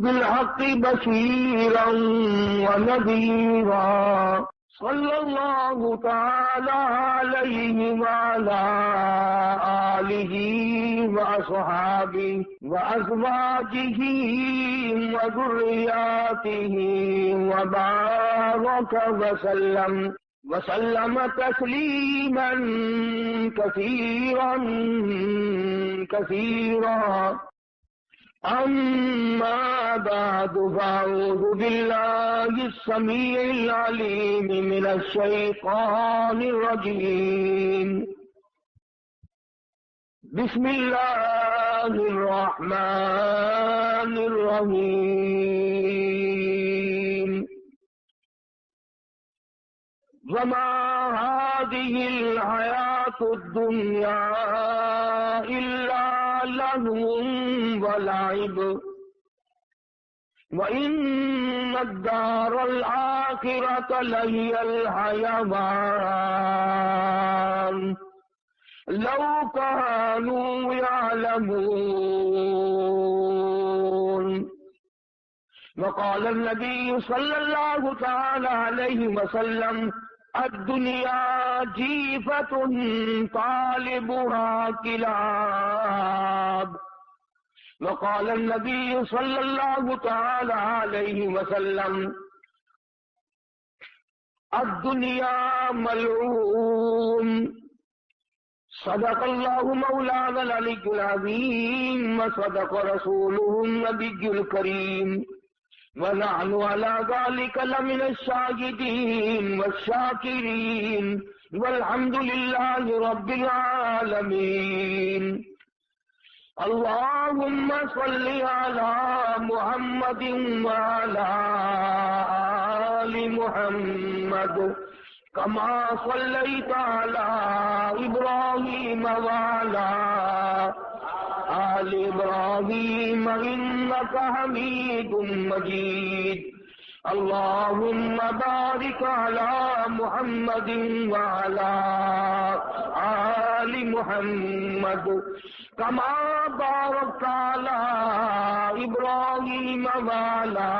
بالحق بشيرا ونذيرا صلى الله تعالى عليه وعلى آله وأصحابه وأزواجه وذرياته وبارك وسلم تسليما كثيرا كثيرا. أما بعد فأعوذ بالله السميع العليم من الشيطان الرجيم. بسم الله الرحمن الرحيم. وما هذه الحياة الدنيا إلا لهو ولعب وإن الدار الآخرة لهي الحيوان لو كانوا يعلمون. وقال النبي صلى الله تعالى عليه وسلم الدنيا جيفة طالبها كلاب. وقال النبي صلى الله تعالى عليه وسلم الدنيا ملعون. صدق الله مولانا العلي العظيم وصدق رسوله النبي الكريم ونحن على ذلك لمن الشاهدين والشاكرين والحمد لله رب العالمين. اللهم صل على محمد وعلى آل محمد كما صليت على إبراهيم وعلى آل إبراهيم إنك حميد مجيد. اللهم بارك على محمد وعلى آل محمد كما باركت على إبراهيم وعلى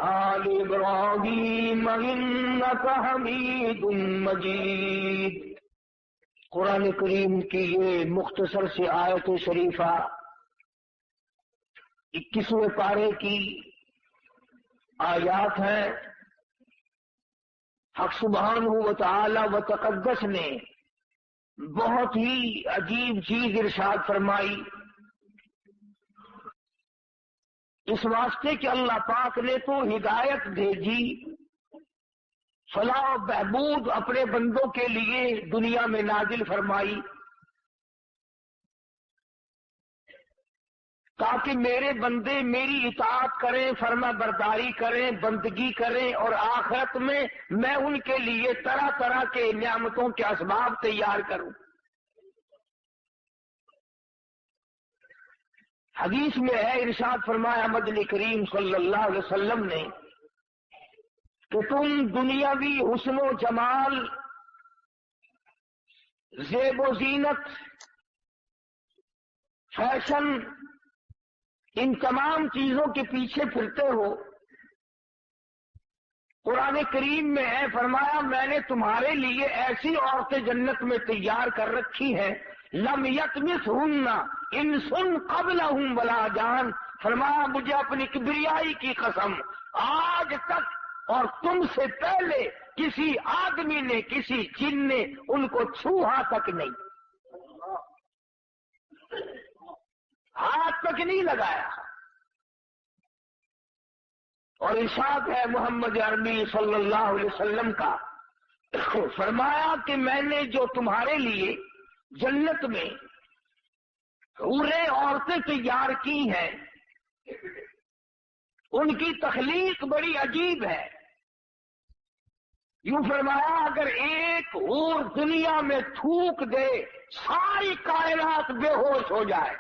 آل إبراهيم إنك حميد مجيد. قرآن کریم کی یہ مختصر سی آیت شریفہ 21ویں پارے کی آیات ہیں. حق سبحانہ و تعالی و تقدس نے بہت ہی عجیب چیز ارشاد فرمائی اس واسطے کہ اللہ پاک نے تو ہدایت بھیجی، فلاح و بہبود اپنے بندوں کے لیے دنیا میں نازل فرمائی تاکہ میرے بندے میری اطاعت کریں، فرما برداری کریں، بندگی کریں، اور آخرت میں میں ان کے لیے طرح طرح کے نعمتوں کے اسباب تیار کروں. حدیث میں ہے، ارشاد فرمایا مدنی کریم صلی اللہ علیہ وسلم نے کہ تم دنیاوی حسن و جمال، زیب و زینت، فیشن، ان تمام چیزوں کے پیچھے پھرتے ہو. قرآن کریم میں ہے، فرمایا میں نے تمہارے لیے ایسی عورتیں جنت میں تیار کر رکھی ہیں لم یطمثہن انس قبلہم ولا جان. فرمایا مجھے اپنی کبریائی کی قسم، آج تک اور تم سے پہلے کسی آدمی نے، کسی جن نے ان کو چھوہا تک نہیں، ہاتھ تک نہیں لگایا. اور ارشاد ہے محمد عربی صلی اللہ علیہ وسلم کا، فرمایا کہ میں نے جو تمہارے لیے جنت میں حوریں عورتیں تیار کی ہیں ان کی تخلیق بڑی عجیب ہے. یوں فرمایا اگر ایک حور دنیا میں تھوک دے ساری کائنات بے ہوش ہو جائے.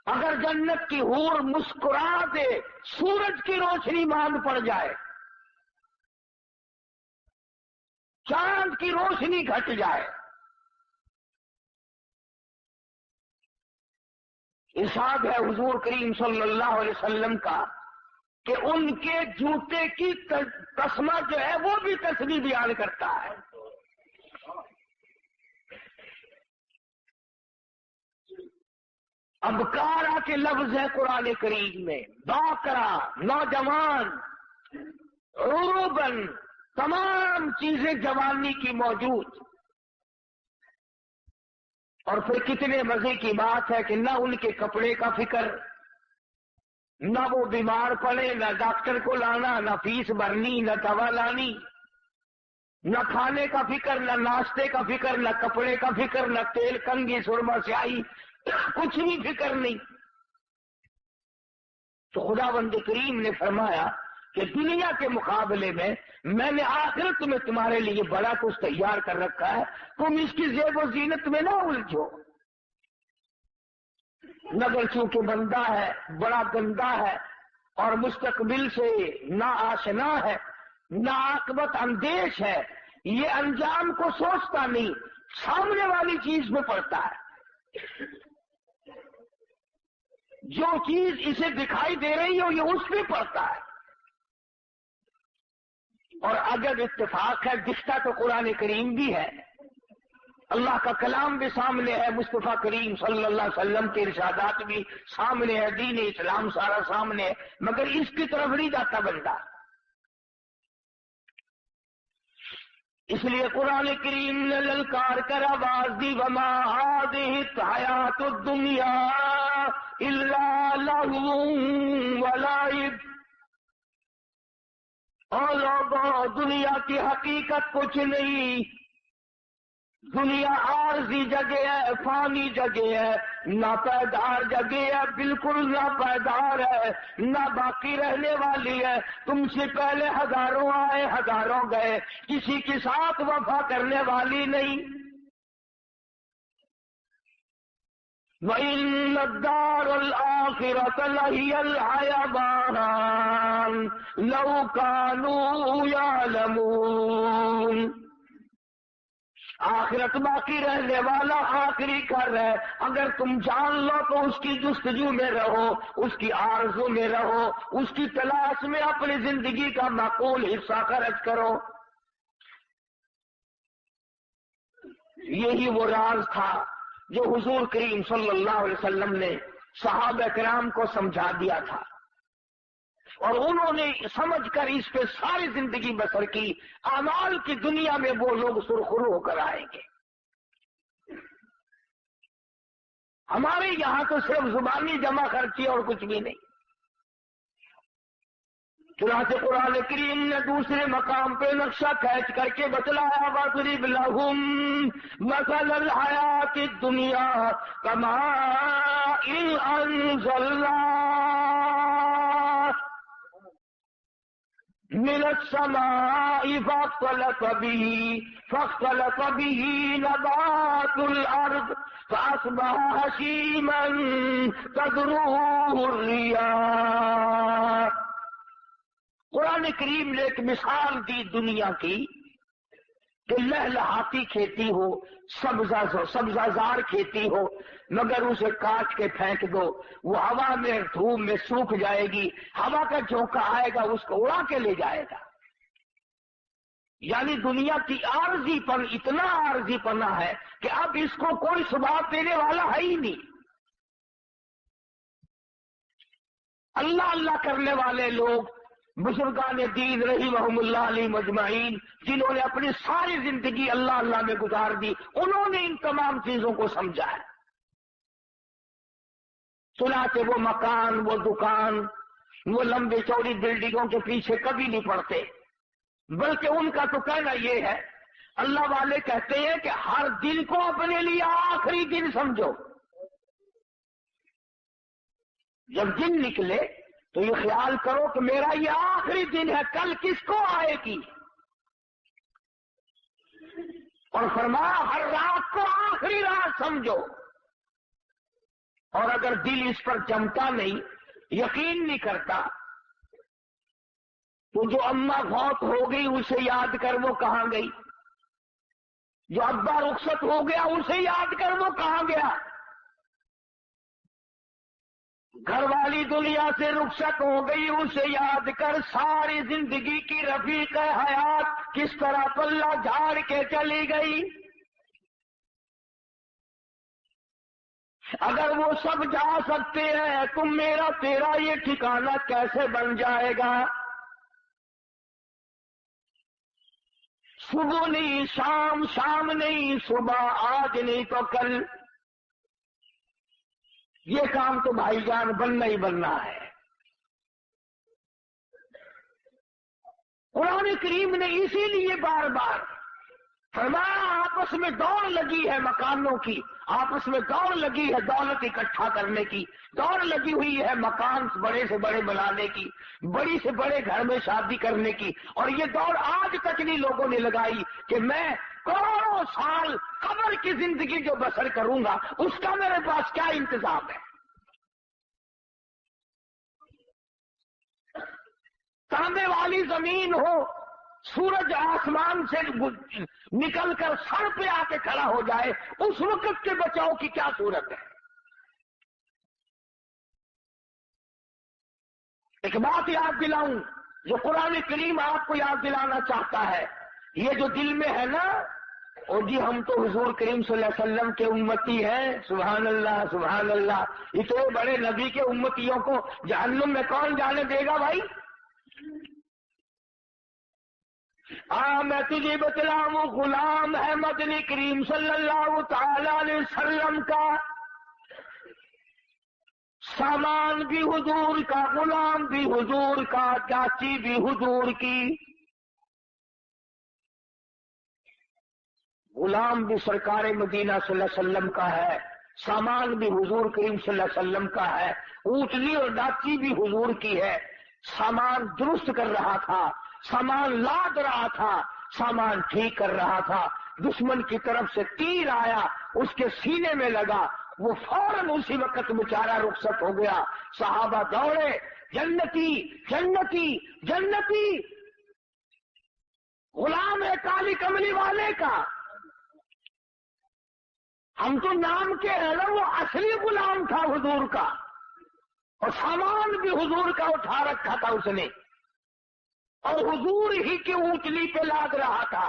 اگر جنت کی حور مسکرا دے سورج کی روشنی باندھ پڑ جائے، چاند کی روشنی گھٹ جائے. ارشاد ہے حضور کریم صلی اللہ علیہ وسلم کا کہ ان کے جوتے کی تسمہ جو ہے وہ بھی تسبیح بیان کرتا ہے. ابکارا کے لفظ ہے قرآن کریم میں. باکرا نوجوان، عروبن تمام چیزیں جوانی کی موجود. اور پھر کتنے مزے کی بات ہے کہ نہ ان کے کپڑے کا فکر، نہ وہ بیمار پڑے، نہ ڈاکٹر کو لانا، نہ فیس بھرنی، نہ دوا لانی، نہ کھانے کا فکر، نہ ناشتے کا فکر، نہ کپڑے کا فکر، نہ تیل کنگھی سرما سیاہی، کچھ بھی فکر نہیں. تو خداوند کریم نے فرمایا کہ دنیا کے مقابلے میں نے آخرت میں تمہارے لیے بڑا کچھ تیار کر رکھا ہے، تم اس کی زیب و زینت میں نہ الجھو. مگر چونکہ بندہ ہے بڑا گندا ہے اور مستقبل سے نا آشنا ہے، نا عاقبت اندیش ہے، یہ انجام کو سوچتا نہیں، سامنے والی چیز میں پڑتا ہے. جو چیز اسے دکھائی دے رہی ہو یہ اس میں پڑتا ہے. اور اگر اتفاق ہے، دکھتا تو قرآن کریم بھی ہے، اللہ کا کلام بھی سامنے ہے، مصطفیٰ کریم صلی اللہ علیہ وسلم کے ارشادات بھی سامنے ہے، دین اسلام سارا سامنے ہے، مگر اس کی طرف نہیں جاتا بندہ. اس لیے قرآن کریم نے للکار کر آواز دی، وما هذه الحیات الدنیا الا لہو ولعب. اور لوگوں، دنیا کی حقیقت کچھ نہیں، دنیا عارضی جگہ ہے، فانی جگہ ہے، ناپائیدار جگہ ہے، بالکل ناپائیدار ہے، نہ باقی رہنے والی ہے. تم سے پہلے ہزاروں آئے ہزاروں گئے، کسی کے ساتھ وفا کرنے والی نہیں. وَإِنَّ الدَّارَ الْآخِرَةَ لَهِيَ الْحَيَوَانُ لَوْ كَانُوا يَعْلَمُونَ. آخرت باقی رہنے والا آخری کر ہے، اگر تم جان لو تو اس کی جستجو میں رہو، اس کی آرزو میں رہو، اس کی تلاش میں اپنی زندگی کا معقول حصہ خرچ کرو. یہی وہ راز تھا جو حضور کریم صلی اللہ علیہ وسلم نے صحابہ کرام کو سمجھا دیا تھا، اور انہوں نے سمجھ کر اس پہ ساری زندگی بسر کی. اعمال کی دنیا میں وہ لوگ سرخرو ہو کر آئیں گے. ہمارے یہاں تو صرف زبانی جمع خرچی اور کچھ بھی نہیں. چنانچہ قرآن کریم نے دوسرے مقام پہ نقشہ کھینچ کر کے بتلایا، وَاضْرِبْ لَهُمْ مَثَلَ الْحَيَاةِ الدُّنْيَا كَمَاءٍ أَنزَلْنَاهُ مِنَ السَّمَاءِ فاختلط به نبات الأرض فأصبح هشيما تذروه الرياح. قرآن کریم نے ایک مثال دی دنیا کی کہ لہلہاتی کھیتی ہو، سبزہ کھیتی ہو، مگر اسے کاٹ کے پھینک دو، وہ ہوا میں دھوپ میں سوکھ جائے گی، ہوا کا جھونکا آئے گا اس کو اڑا کے لے جائے گا. یعنی دنیا کی عارضی پن اتنا عارضی پنا ہے کہ اب اس کو کوئی ثبات دینے والا ہے ہی نہیں. اللہ اللہ کرنے والے لوگ، بزرگان دین رحمہم اللہ علیہ مجمعین، جنہوں نے اپنی ساری زندگی اللہ اللہ میں گزار دی، انہوں نے ان تمام چیزوں کو سمجھا ہے. چنانچہ وہ مکان، وہ دکان، وہ لمبی چوڑی بلڈنگوں کے پیچھے کبھی نہیں پڑتے، بلکہ ان کا تو کہنا یہ ہے، اللہ والے کہتے ہیں کہ ہر دن کو اپنے لیے آخری دن سمجھو. جب دن نکلے تو یہ خیال کرو کہ میرا یہ آخری دن ہے، کل کس کو آئے گی. اور فرمایا ہر رات کو آخری رات سمجھو. اور اگر دل اس پر جمتا نہیں، یقین نہیں کرتا، تو جو اماں فوت ہو گئی اسے یاد کر وہ کہاں گئی، جو ابا رخصت ہو گیا اسے یاد کر وہ کہاں گیا. گھر والی دنیا سے رخصت ہو گئی، اسے یاد کر ساری زندگی کی رفیق حیات کس طرح پلہ جھاڑ کے چلی گئی۔ اگر وہ سب جا سکتے ہیں تو میرا تیرا یہ ٹھکانہ کیسے بن جائے گا؟ صبح نہیں شام، شام نہیں صبح، آج نہیں تو کل، یہ کام تو بھائی جان بننا ہی بننا ہے۔ قرآن کریم نے اسی لیے بار بار فرمایا آپس میں دوڑ لگی ہے مکانوں کی، آپس میں دوڑ لگی ہے دولت اکٹھا کرنے کی، دوڑ لگی ہوئی ہے مکان بڑے سے بڑے بنانے کی، بڑی سے بڑے گھر میں شادی کرنے کی، اور یہ دوڑ آج تک نہیں لوگوں نے لگائی کہ میں کروڑوں سال قبر کی زندگی جو بسر کروں گا اس کا میرے پاس کیا انتظام ہے۔ تانبے والی زمین ہو، سورج آسمان سے نکل کر سر پہ آ کے کھڑا ہو جائے، اس وقت کے بچاؤ کی کیا صورت ہے؟ ایک بات یاد دلاؤں جو قرآن کریم آپ کو یاد دلانا چاہتا ہے، یہ جو دل میں ہے نا، اور جی ہم تو حضور کریم صلی اللہ علیہ وسلم کے امتی ہیں، سبحان اللہ سبحان اللہ، اتنے بڑے نبی کے امتیوں کو جہنم میں کون جانے دے گا بھائی؟ میں تجھے بتلاؤں، غلام ہے مدنی کریم صلی اللہ تعالی علیہ وسلم کا، سامان بھی حضور کا، غلام بھی حضور کا، چاچی بھی حضور کی، غلام بھی سرکار مدینہ صلی اللہ علیہ وسلم کا ہے، سامان بھی حضور کریم صلی اللہ علیہ وسلم کا ہے، اونٹنی اور ڈاچی بھی حضور کی ہے۔ سامان درست کر رہا تھا، سامان لاد رہا تھا، سامان ٹھیک کر رہا تھا، دشمن کی طرف سے تیر آیا، اس کے سینے میں لگا، وہ فوراً اسی وقت بیچارہ رخصت ہو گیا۔ صحابہ دوڑے، جنتی جنتی جنتی، غلام ہے کالی کملی والے کا، ہم تو نام کے ہیں نا، وہ اصلی غلام تھا حضور کا، اور سامان بھی حضور کا اٹھا رکھا تھا اس نے، اور حضور ہی کی اونٹلی پہ لاد رہا تھا۔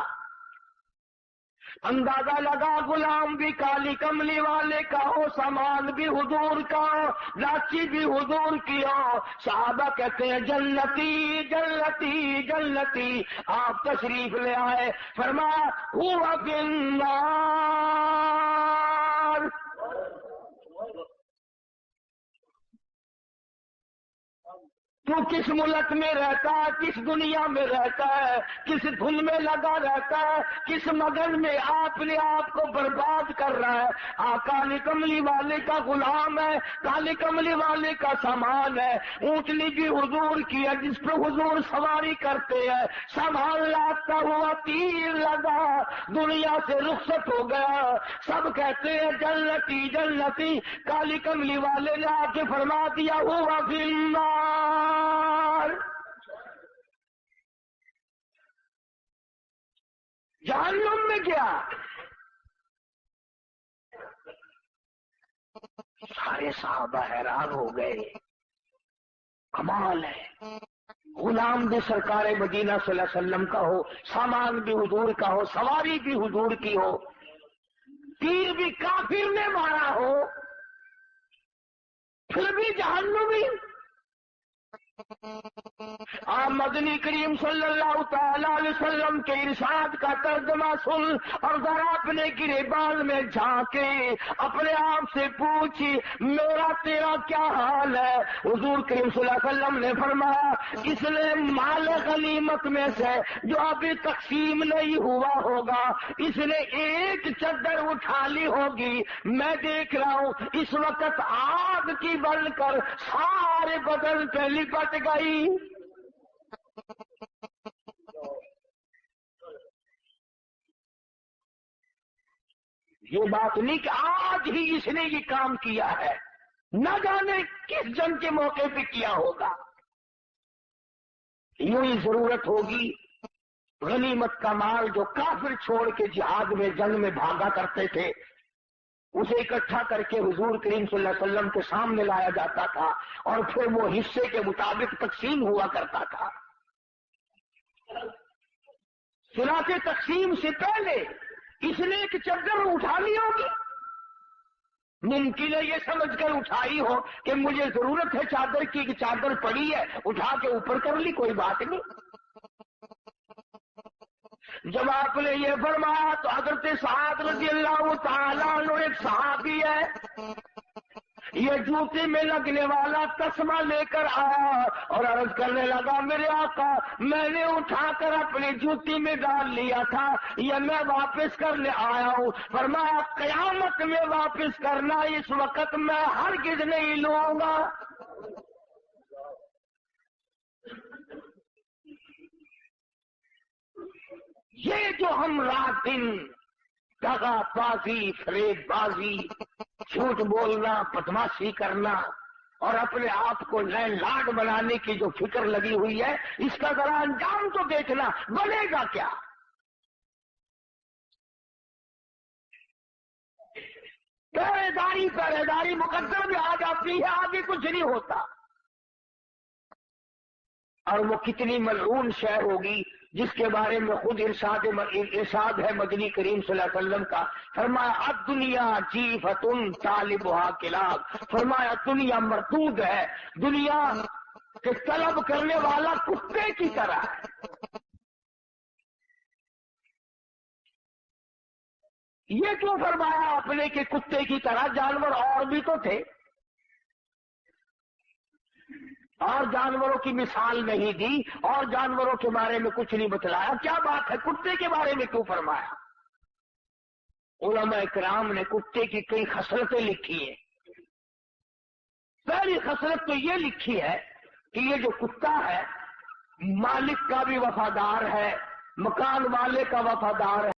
اندازہ لگا غلام بھی کالی کملی والے کا ہو، سامان بھی حضور کا ہو، لاچی بھی حضور کی ہو۔ صحابہ کہتے ہیں جنتی جنتی جنتی، آپ تشریف لے آئے، فرمایا ہوا فی النار۔ تو کس ملک میں رہتا ہے، کس دنیا میں رہتا ہے، کس دھن میں لگا رہتا ہے، کس مگن میں اپنے آپ کو برباد کر رہا ہے؟ کالی کملی والے کا غلام ہے، کالی کملی والے کا سامان ہے، اونٹنی بھی حضور کی ہے جس پہ حضور سواری کرتے ہیں، سامان لاتا ہوا تیر لگا، دنیا سے رخصت ہو گیا۔ سب کہتے ہیں جنتی جنتی، کالی کملی والے نے آ کے فرما دیا ہوا فی النار۔ جہنم میں گیا۔ سارے صحابہ حیران ہو گئے، کمال ہے، غلام بھی سرکار مدینہ صلی اللہ علیہ وسلم کا ہو، سامان بھی حضور کا ہو، سواری بھی حضور کی ہو، تیر بھی کافر نے مارا ہو، پھر بھی جہنمی۔ آپ مدنی کریم صلی اللہ تعالی علیہ وسلم کے ارشاد کا ترجمہ سن اور ذرا اپنے گریبان میں جھانکے، اپنے آپ سے پوچھی میرا تیرا کیا حال ہے؟ حضور کریم صلی اللہ علیہ وسلم نے فرمایا اس نے مال غنیمت میں سے جو ابھی تقسیم نہیں ہوا ہوگا، اس نے ایک چادر اٹھا لی ہوگی، میں دیکھ رہا ہوں اس وقت آگ کی بن کر سارے بدن پہ لپٹ گئی۔ یہ بات نہیں کہ آج ہی اس نے یہ کام کیا ہے، نہ جانے کس جنگ کے موقع پہ کیا ہوگا۔ یوں ہی ضرورت ہوگی غنیمت کا مال جو کافر چھوڑ کے جہاد میں جنگ میں بھاگا کرتے تھے، اسے اکٹھا کر کے حضور کریم صلی اللہ علیہ وسلم کے سامنے لایا جاتا تھا اور پھر وہ حصے کے مطابق تقسیم ہوا کرتا تھا۔ چنانچہ تقسیم سے پہلے اس نے ایک چادر اٹھا لی ہوگی، ممکن ہے یہ سمجھ کر اٹھائی ہو کہ مجھے ضرورت ہے چادر کی، کہ چادر پڑی ہے اٹھا کے اوپر کر لی، کوئی بات نہیں۔ جب آپ نے یہ فرمایا تو حضرت سعد رضی اللہ تعالیٰ عنہ ایک صحابی ہے، یہ جوتے میں لگنے والا تسمہ لے کر آیا اور عرض کرنے لگا میرے آقا میں نے اٹھا کر اپنی جوتی میں ڈال لیا تھا، یہ میں واپس کرنے آیا ہوں۔ فرمایا قیامت میں واپس کرنا، اس وقت میں ہرگز نہیں لوں گا۔ یہ جو ہم رات دن دغا بازی، فریب بازی، جھوٹ بولنا، بدماشی کرنا اور اپنے آپ کو لین لاڈ بنانے کی جو فکر لگی ہوئی ہے، اس کا ذرا انجام تو دیکھنا، بنے گا کیا؟ پہرے داری مقدر میں آ جاتی ہے، آگے کچھ نہیں ہوتا۔ اور وہ کتنی ملعون شے ہوگی جس کے بارے میں خود ارشاد ہے مدنی کریم صلی اللہ علیہ وسلم کا، فرمایا الدنیا جیفۃ طالبھا کلاب، فرمایا دنیا مردود ہے، دنیا کے طلب کرنے والا کتے کی طرح ہے۔ یہ کیوں فرمایا آپ نے کہ کتے کی طرح؟ جانور اور بھی تو تھے، اور جانوروں کی مثال نہیں دی اور جانوروں کے بارے میں کچھ نہیں بتلایا، کیا بات ہے کتے کے بارے میں کیوں فرمایا؟ علماء کرام نے کتے کی کئی خصلتیں لکھی ہیں۔ پہلی خصلت تو یہ لکھی ہے کہ یہ جو کتا ہے مالک کا بھی وفادار ہے، مکان والے کا وفادار ہے،